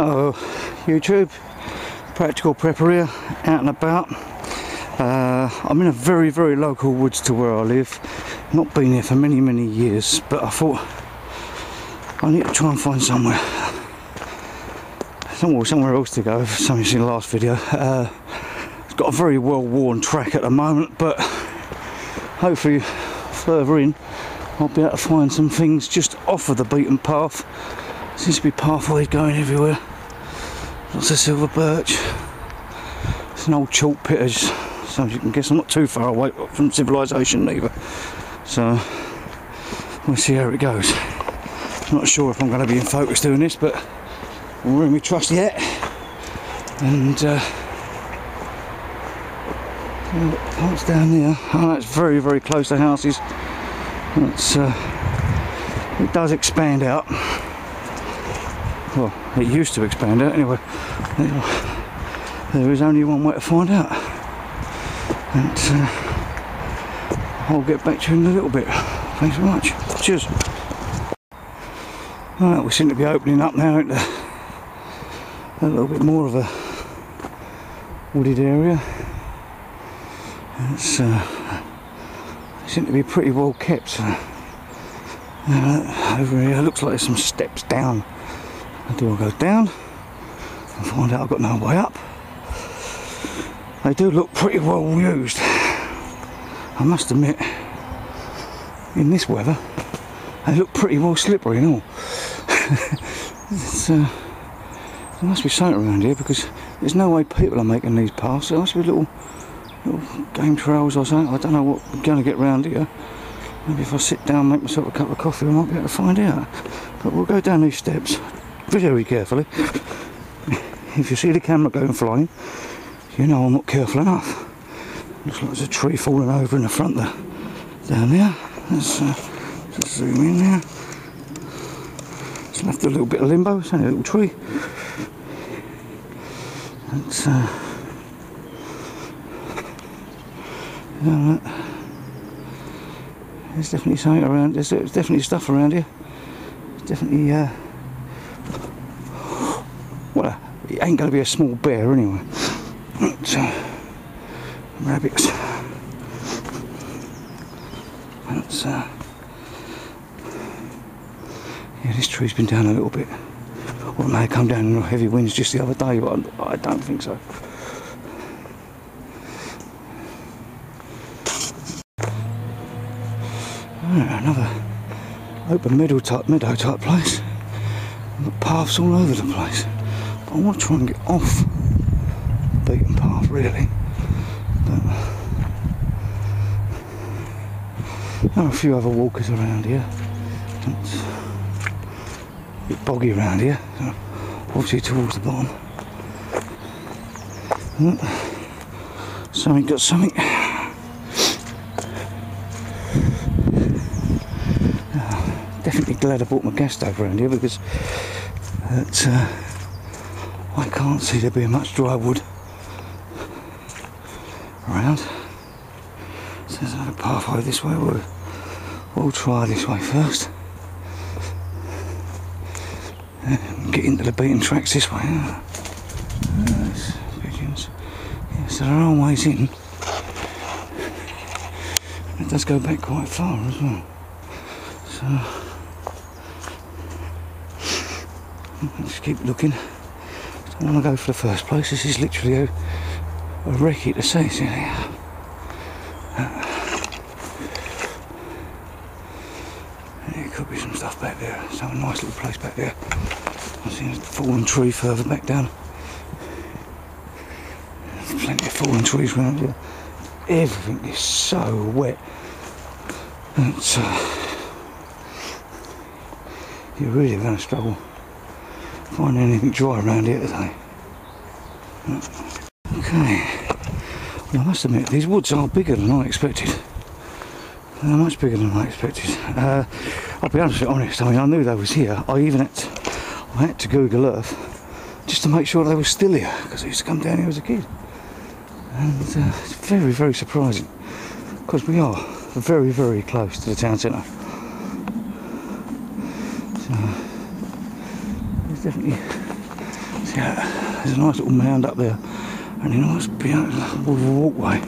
Oh, YouTube, practical prepper here, out and about. I'm in a very, very local woods to where I live. Not been here for many, many years, but I thought I need to try and find somewhere else to go. Something you seen in the last video. It's got a very well-worn track at the moment, but hopefully further in I'll be able to find some things just off of the beaten path. Seems to be pathways going everywhere. Lots of silver birch. It's an old chalk pit, as you can guess. I'm not too far away from civilization either, so we'll see how it goes. I'm not sure if I'm going to be in focus doing this, but I'm wearing my trusty hat, and parts down there. Oh, that's very, very close to houses. It's it does expand out. Well, it used to expand out anyway. There is only one way to find out, and I'll get back to you in a little bit. Thanks very much. Cheers. Right, we seem to be opening up now into a little bit more of a wooded area. It's seem to be pretty well kept. So, over here looks like there's some steps down. Do I go down and find out I've got no way up? They do look pretty well used, I must admit. In this weather they look pretty well slippery and all. There must be something around here, because there's no way people are making these paths. There must be little game trails or something. I don't know what we're going to get round here. Maybe if I sit down and make myself a cup of coffee I might be able to find out. But we'll go down these steps very carefully. If you see the camera going flying, you know I'm not careful enough. Looks like there's a tree falling over in the front there. Down there. Let's just zoom in there. It's left a little bit of limbo. It's only a little tree. It's there's definitely something around. There's definitely stuff around here. There's definitely well, it ain't going to be a small bear anyway. But, rabbits. That's yeah, this tree's been down a little bit. Or it may have come down in heavy winds just the other day, but I don't think so. Another open meadow type place. I've got paths all over the place. But I want to try and get off the beaten path, really. But there are a few other walkers around here. It's a bit boggy around here, so obviously towards the bottom. Something got something. Definitely glad I bought my gas stove around here, because I can't see there being much dry wood around. So there's another pathway this way. We'll try this way first. Get into the beaten tracks this way. There's pigeons. Yeah, so there are ways in. It does go back quite far as well. So just keep looking. I don't want to go for the first place. This is literally a recce to see. See there. There could be some stuff back there. Some nice little place back there. I've seen a fallen tree further back down. There's plenty of fallen trees around here. Everything is so wet. It's you're really going to struggle finding anything dry around here today. Okay, well, I must admit these woods are bigger than I expected. They're much bigger than I expected. I'll be honest, I mean, I knew they was here. I had to Google Earth just to make sure they were still here, because I used to come down here as a kid. And it's very, very surprising, because we are very close to the town centre. So there's definitely Yeah, there's a nice little mound up there, and a nice beautiful walkway.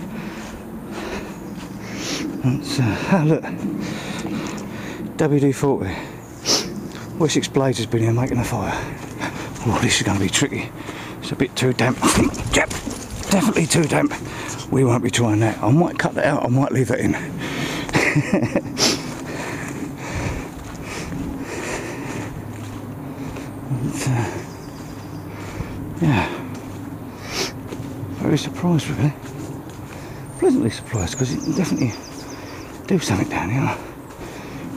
Oh look, WD-40. Essex Blades has been here making a fire. Oh, this is going to be tricky. It's a bit too damp. Yep, definitely too damp. We won't be trying that. I might cut that out, I might leave that in. Yeah, very surprised really. Pleasantly surprised, because it can definitely do something down here.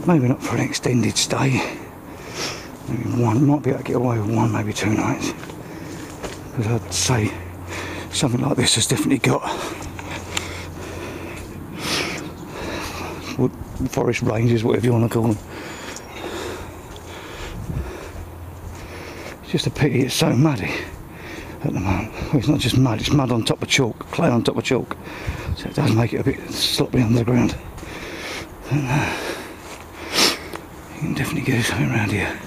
Maybe not for an extended stay. Maybe one, might be able to get away with one, maybe 2 nights. Because I'd say something like this has definitely got forest ranges, whatever you want to call them. It's just a pity it's so muddy at the moment. Well, it's not just mud, it's mud on top of chalk, clay on top of chalk. So it does make it a bit sloppy under the ground. And, you can definitely get something around here.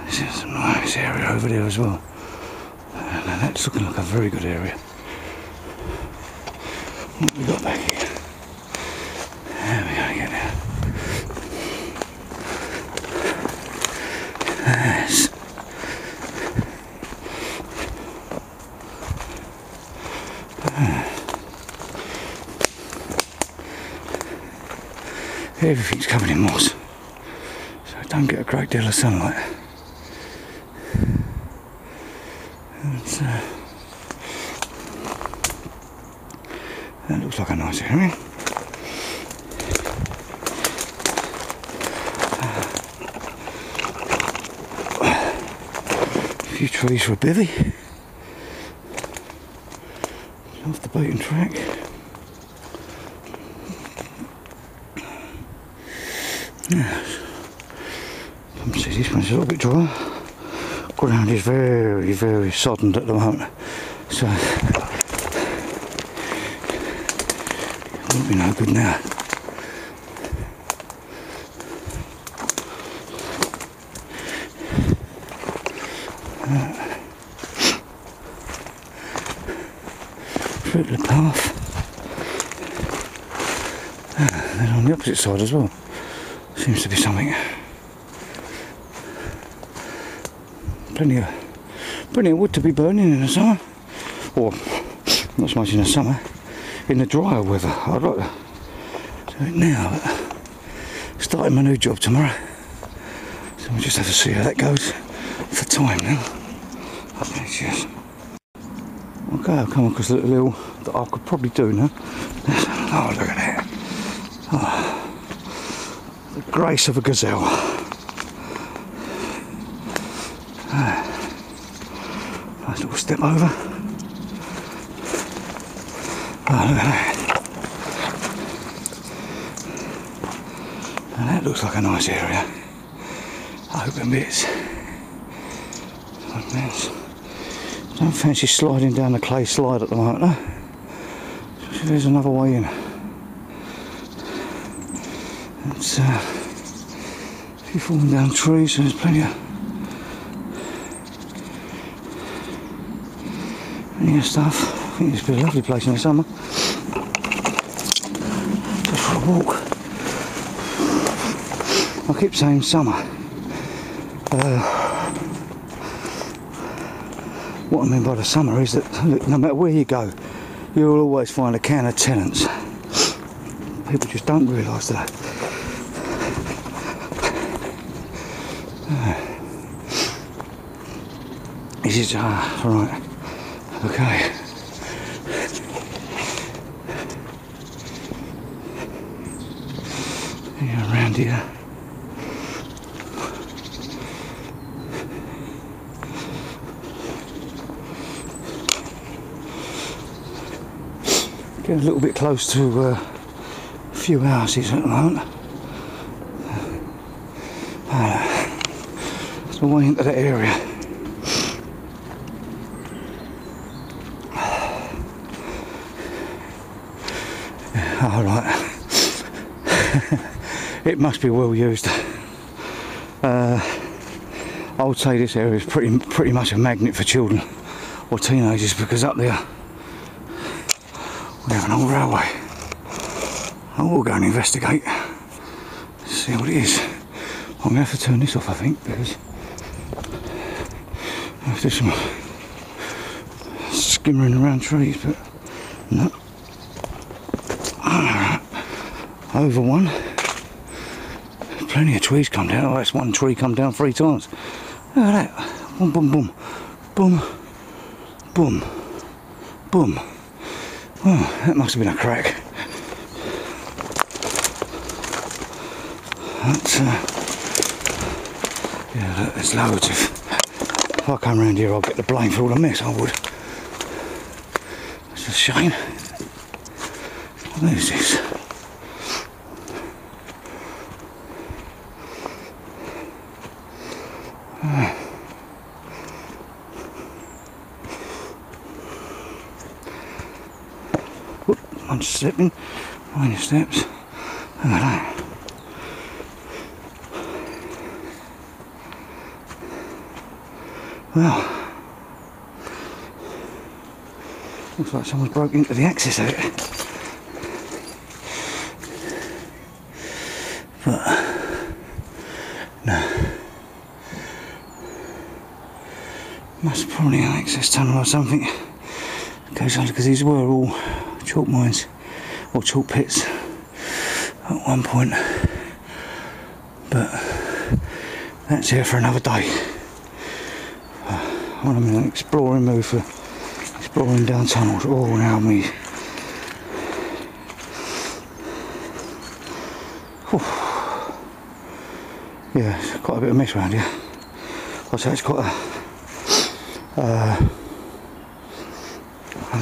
There's a nice area over there as well. And that's looking like a very good area. What have we got back here? There we go again now. Yes. Everything's covered in moss, so I don't get a great deal of sunlight. That looks like a nice area. A few trees for a bivvy. Off the beaten track. Yes. See, this one's a little bit dry. Ground is very, very soddened at the moment, so it won't be no good now. Through the path. And then on the opposite side as well. Seems to be something. Plenty of wood to be burning in the summer, or not so much in the summer, in the drier weather. I'd like to do it now, but starting my new job tomorrow, so we'll just have to see how that goes for time now. Okay, cheers. Okay, I've come across a little that I could probably do now. Oh, look at that. Oh, the grace of a gazelle. Nice little step over. Oh, look at that. And that looks like a nice area. Open bits. Don't fancy sliding down the clay slide at the moment, though. So there's another way in. It's a few falling down trees, so there's plenty of stuff. I think it's a lovely place in the summer. Just for a walk. I keep saying summer. What I mean by the summer is that, look, no matter where you go, you'll always find a can of tenants. People just don't realise that. This is right. Okay. Yeah, around here. Getting a little bit close to a few houses at the moment. So way into that area. All right. It must be well used. would say this area is pretty much a magnet for children or teenagers, because up there we have an old railway. I will go and investigate, see what it is. I'm going to have to turn this off, I think, because there's some skimmering around trees, but no. Over one. Plenty of trees come down. Oh, that's one tree come down 3 times. Look at that. Boom, boom, boom. Boom. Boom. Boom. Oh, that must have been a crack. That's, yeah, look, there's loads of... If I come around here, I'll get the blame for all the mess, I would. That's a shame. What is this? I'm slipping, mind your steps. Look at that. Well, looks like someone's broken into the access of it. But no, must probably an access tunnel or something. Occasionally, because these were all chalk mines or chalk pits at one point, but that's here for another day. I'm in an exploring mood for exploring down tunnels. Oh, now me. Yeah, it's quite a bit of mess around here. I'd say it's quite a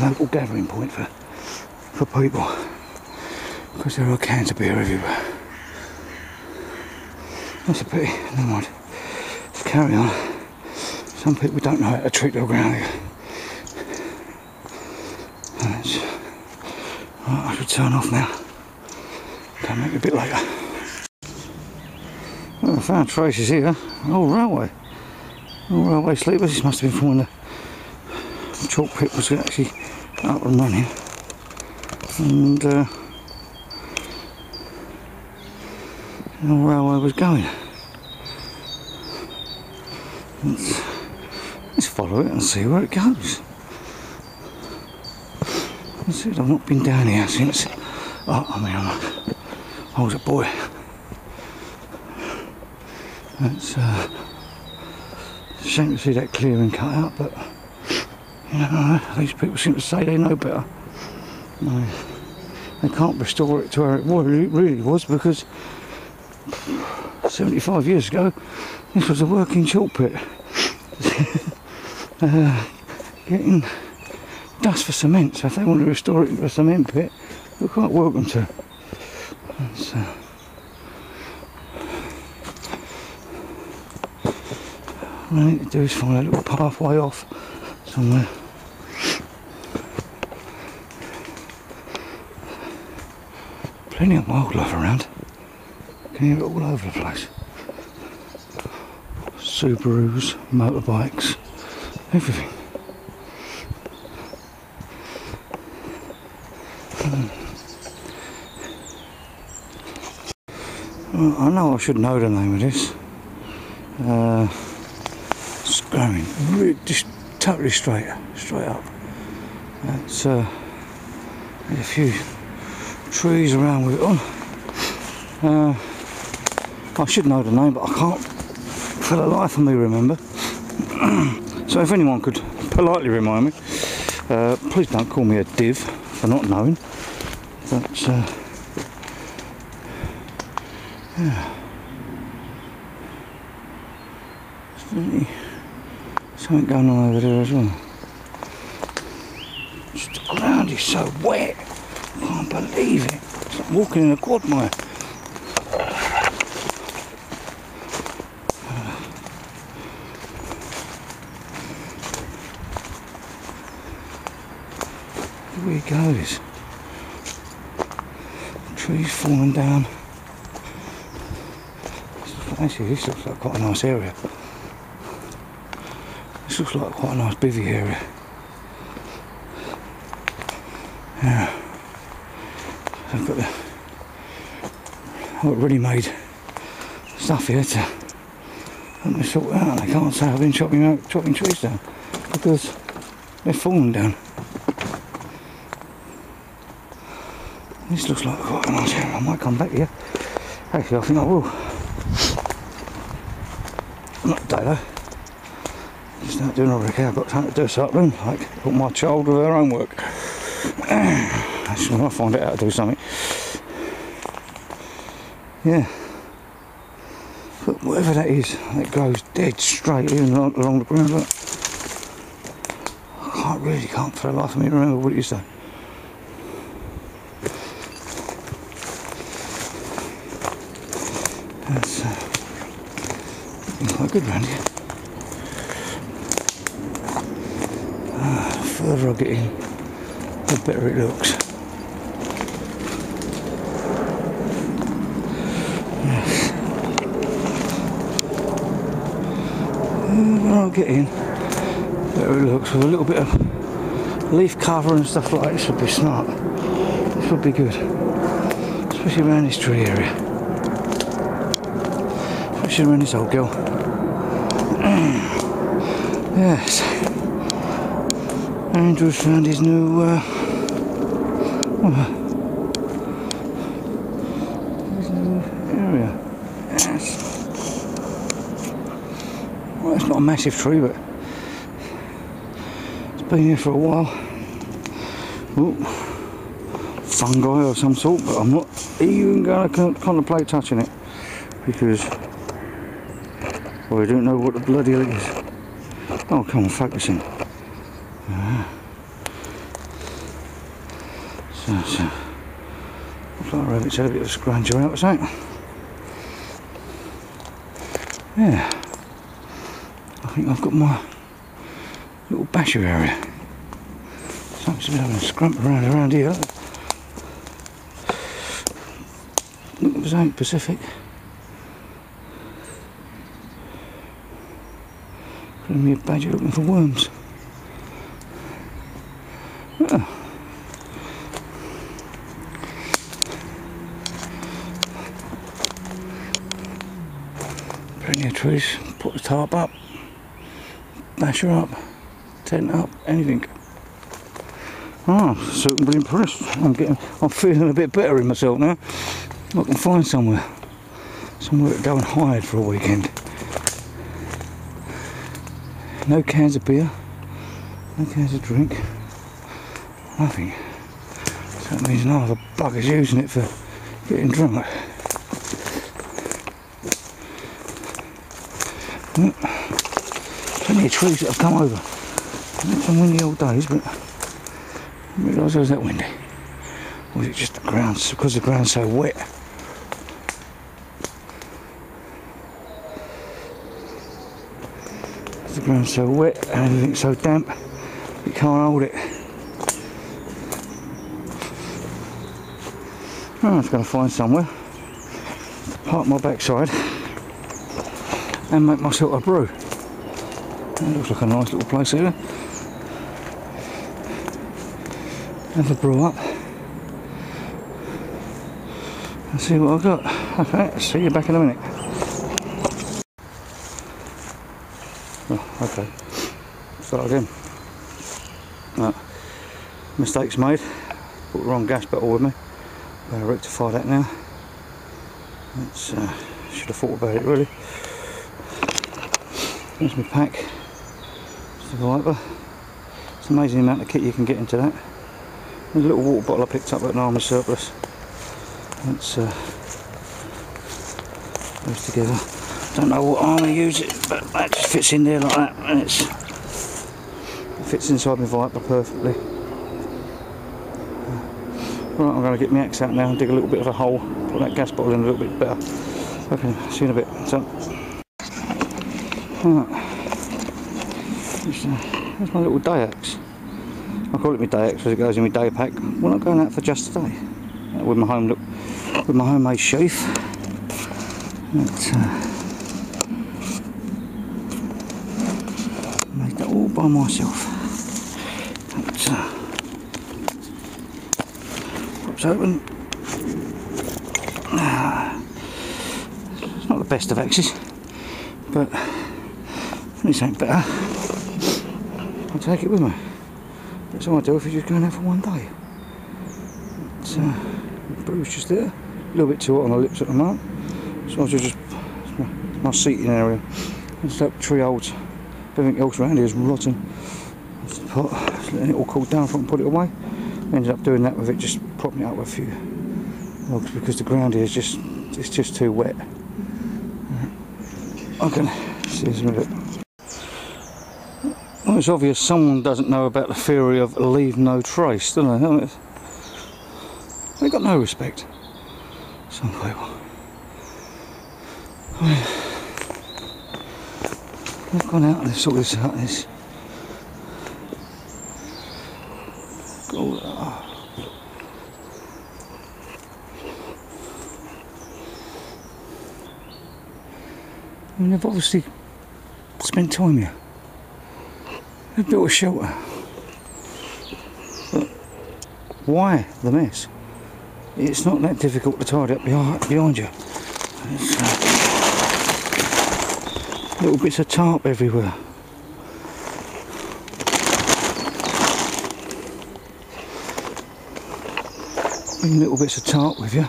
local gathering point for people, because there are cans of beer everywhere. That's a pity. Never mind. Let's carry on. Some people don't know how to treat their ground here. Right, I should turn off now. Come back a bit later. Well, I found traces here. Oh, railway. Oh, railway sleepers. This must have been from when the chalk pit was actually up and running. And the railway was going. Let's follow it and see where it goes. I've not been down here since. I was a boy. It's a shame to see that clearing cut out, but you know, these people seem to say they know better. No, they can't restore it to where it really was, because 75 years ago this was a working chalk pit. Getting dust for cement, so if they want to restore it into a cement pit, you're quite welcome to. What I need to do is find a little pathway off somewhere. Plenty of wildlife around. Can hear it all over the place. Subarus, motorbikes, everything. Well, I know I should know the name of this. Scrambling, really, just totally straight up. There's a few trees around with it on. I should know the name, but I can't for the life of me remember. So if anyone could politely remind me, please don't call me a div for not knowing. But yeah, there's really something going on over there as well. Just the ground is so wet, I can't believe it. It's like walking in a quagmire. Here he goes. Trees falling down. Actually, this looks like quite a nice area. This looks like quite a nice bivvy area. Yeah. I've got the ready-made stuff here to help me sort it out. I can't say I've been chopping trees down because they're falling down. This looks like quite a nice area. I might come back here. Actually, I think I will. Not today though. Just not doing over here. I've got something to do this afternoon, like help my child with her homework. Actually, I'll find out how to do something. Yeah. But whatever that is, it goes dead straight in along the ground. Look. I can't for the life of me remember what it is though. That's quite good round here. The further I get in, the better it looks. Yes. The further I get in, the better it looks. With a little bit of leaf cover and stuff like that, this would be smart. This would be good. Especially around this tree area. Especially around this old girl. Yes. Andrew's found his new area. Yes. Well, it's not a massive tree, but it's been here for a while. Ooh. Fungi of some sort, but I'm not even going to contemplate touching it because I don't know what the bloody hell it is. Oh, come on, focusing. So, looks like a rabbit's had a bit of a scruncher out or something. Yeah, I think I've got my little basher area. Something's been having a scrump around here. Look at the Zone Pacific. Could be a badger looking for worms. Oh. Plenty of trees, put the tarp up, bash her up, tent up, anything. Oh, certainly impressed. I'm feeling a bit better in myself now. I can find somewhere to go and hide for a weekend. No cans of beer, no cans of drink, nothing. So that means none of the buggers using it for getting drunk. Plenty of trees that have come over. It's some windy old days, but I didn't realise it was that windy. Or was it just the ground, because the ground's so wet? The ground's so wet and everything's so damp, you can't hold it. Oh, I was going to find somewhere to park my backside and make myself a brew. That looks like a nice little place here. Have a brew up and see what I've got. Okay, see you back in a minute. Oh, okay, start again. Right. Mistakes made. Put the wrong gas bottle with me. Better rectify that now. That's should have thought about it really. There's my pack. It's the wiper. It's an amazing amount of kit you can get into that. There's a little water bottle I picked up at an army surplus. That's goes together. Don't know what arm I use it, but that just fits in there like that, and it fits inside my viper perfectly. Right, I'm going to get my axe out now and dig a little bit of a hole, put that gas bottle in a little bit better. Okay, see you in a bit. So, right. There's my little day axe. I call it my day axe because it goes in my day pack. We're not going out for just today. With my homemade sheath. Make that all by myself. It pops open. It's not the best of access, but this ain't better. I'll take it with me. That's what I do if you're just going out for one day. It's bruise just there, a little bit too hot on the lips at the moment, so I'll just my seating area. Just that tree holds. Everything else around here is rotten. Just letting it all cool down before I put it away. Ended up doing that with it, just propping it up with a few logs because the ground here is just too wet. I can see this in a bit. Well, it's obvious someone doesn't know about the theory of leave no trace, don't they? They've got no respect. Some people. I mean, they've gone out and they've sorted this out. I mean, they've obviously spent time here. They've built a shelter. But why the mess? It's not that difficult to tidy up behind you. Little bits of tarp everywhere. Bring little bits of tarp with you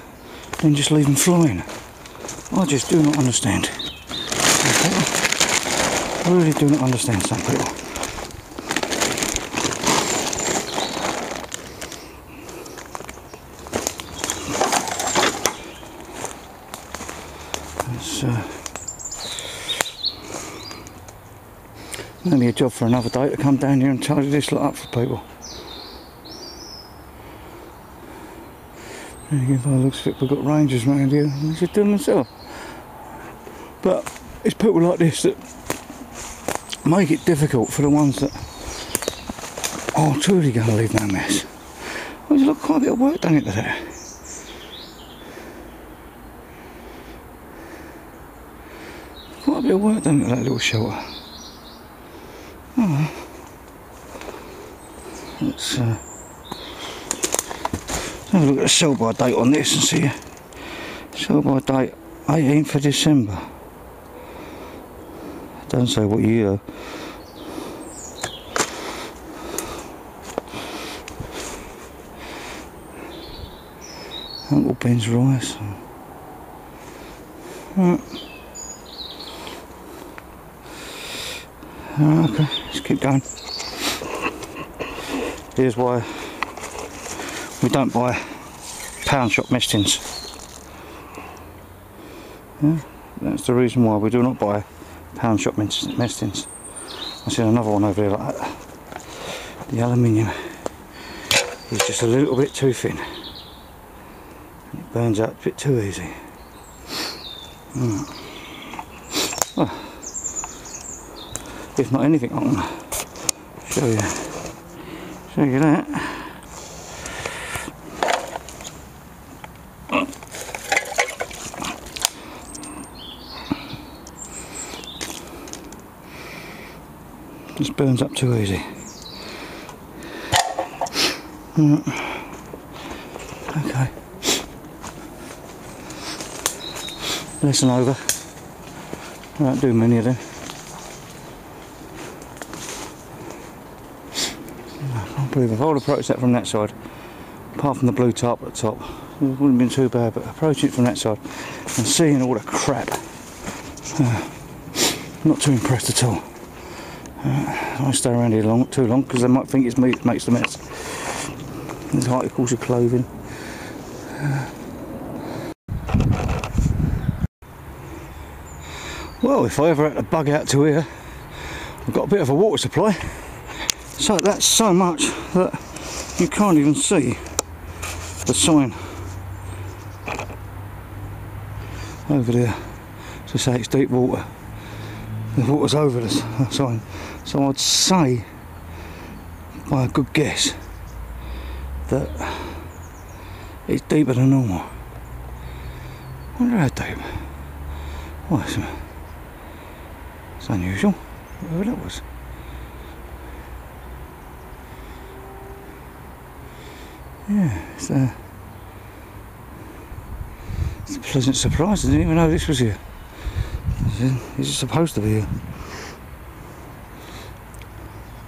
and just leave them flying. I just do not understand. I really do not understand some people. It's maybe a job for another day to come down here and tidy this lot up for people. And again, by the looks of it, we've got rangers around here and they should do them themselves. But it's people like this that make it difficult for the ones that are truly going to leave no mess. Well, there's quite a bit of work done into that. Quite a bit of work done into that little shelter. Oh, let's have a look at the sell by date on this and see. Sell by date 18th of December. Doesn't say what year. Uncle Ben's rice. Right. Okay, let's keep going. Here's why we don't buy pound shop mess tins. Yeah, that's the reason why we do not buy pound shop mess tins. I see another one over there like that. The aluminium is just a little bit too thin. It burns out a bit too easy. Well, if not anything, I can show you that. Just burns up too easy. Okay. Lesson over. I don't do many of them. I can't believe if I would approach that from that side, apart from the blue tarp at the top, it wouldn't have been too bad, but approaching it from that side and seeing all the crap, not too impressed at all. I don't stay around here too long because they might think it's me that makes the mess. There's articles of clothing. Well, if I ever had to bug out to here, I've got a bit of a water supply. So that's so much that you can't even see the sign over there to say it's deep water. The water's over the sign. So I'd say, by a good guess, that it's deeper than normal. I wonder how deep. Well, it's unusual, whatever that was. Yeah, it's a pleasant surprise. I didn't even know this was here. Is it supposed to be here?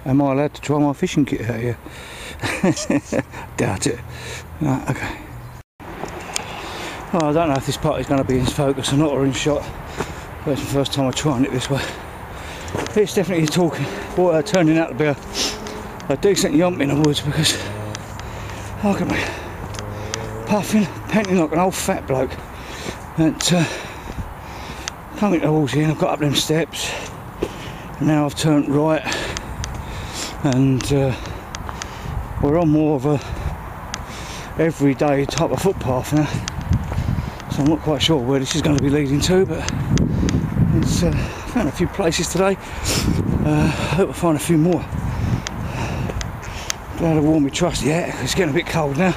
Am I allowed to try my fishing kit out here? Doubt it. Right, okay. Well, I don't know if this part is going to be in focus or not, or in shot. But it's the first time I'm trying it this way. It's definitely turning out to be a decent yump in the woods, because look at me, puffing, panting like an old fat bloke. And coming towards here, and I've got up them steps, and now I've turned right, and we're on more of a everyday type of footpath now. So I'm not quite sure where this is going to be leading to, but it's found a few places today. I hope I find a few more. Glad I wore my trusty hat. It's getting a bit cold now.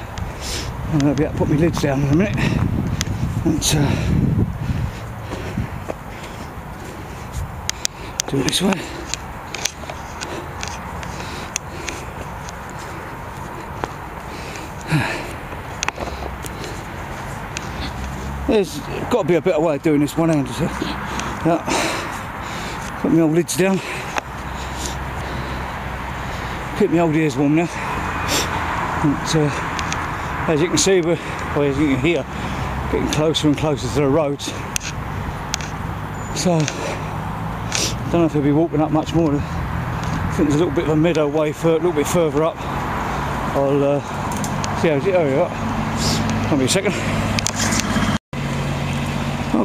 I'm going to be able to put my lids down in a minute. And do it this way. There's got to be a better way of doing this one-handed. Put my old lids down. Keep my old ears warm now. And, as you can see, as you can hear, getting closer and closer to the roads. So, I don't know if I'll be walking up much more. I think there's a little bit of a meadow way, a little bit further up. I'll see how there we are. Give me a second.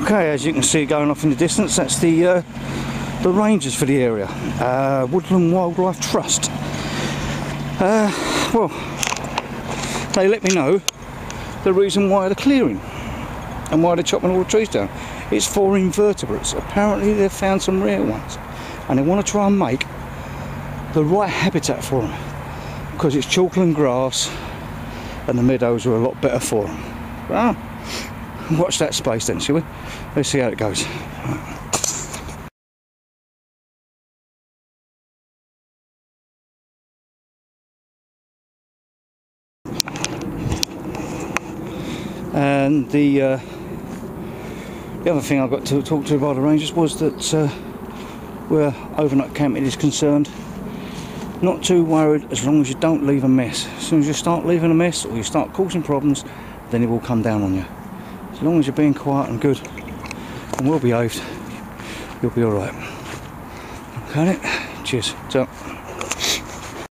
Okay, as you can see going off in the distance, that's the rangers for the area, Woodland Wildlife Trust. Well, they let me know the reason why they're clearing and why they're chopping all the trees down. It's for invertebrates. Apparently they've found some rare ones, and they want to try and make the right habitat for them, because it's chalkland grass and the meadows are a lot better for them. Well, watch that space then, shall we? Let's see how it goes. And the other thing I got to talk to by the rangers was that where overnight camping is concerned, not too worried as long as you don't leave a mess. As soon as you start leaving a mess or you start causing problems, then it will come down on you. As long as you're being quiet and good and well behaved, you'll be alright. Okay, cheers. So.